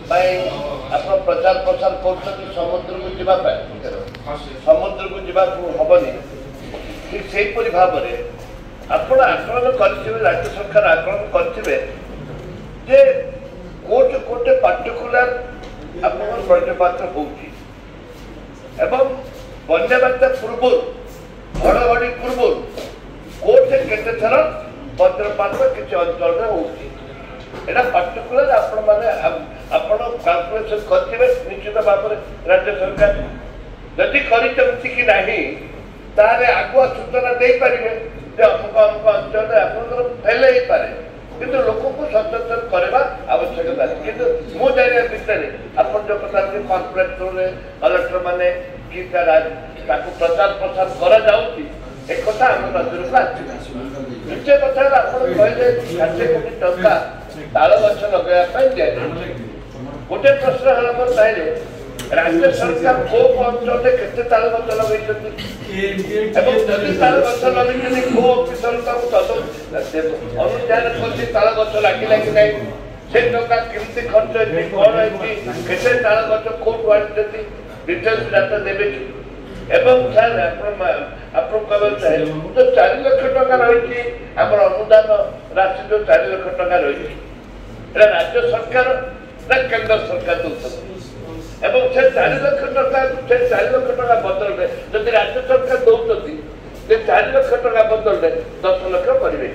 आप प्रचार प्रसार कर समुद्र को जावाई समुद्र को जावाक हेनी ठीक से भाव में आपण आकलन करेंगे राज्य सरकार आकलन करेंगे जे कोटे कोटे पार्टिकुलर आपन वज्रपात होन्या बात्या पूर्व घड़घड़ी पूर्व कोटे केते थर वज्रपात किसी अंचल में होना पार्टिकुलर आपण मैंने आपण कैलकुलेसन करेंगे निश्चित भाव में राज्य सरकार जदि करती कि नहीं तारे आगुआ सूचना दे पारे अमुक अमुक अंचल आपंकर फेल हो पाए किंतु लोक को सचेतन करवा आवश्यकता है किंतु मु जाना भितर आप जो कथा कॉर्पोरेट कलेक्टर मैंने कि प्रचार प्रसार करा जाउची एक कथा आम नजर को आसी द्वितीय कथा आप कहले 60 कोटी टंका ताल गछ लगे गोटे प्रश्न है मोर ताइले राज्य सरकार को अंचल केते ताल गछ लगे जदि ताल गछ लगे को ऑफिसर अनुधान कर ताल गछ लगे कि नहीं से टंका केमती खर्च होती कौन होती केते ताल गछ कोर्ट आनी डिटेल्स डाटा देवे एवं सर आप चाहे जो 4 लाख टका रही अनुदान राशि जो 4 लाख टका रही राज्य सरकार ना केंद्र सरकार दूसरे एवं से 4 लाख टका से 4 लाख टका बदल में जब राज्य सरकार दौरान 4 लाख टका बदल में 10 लाख करेंगे।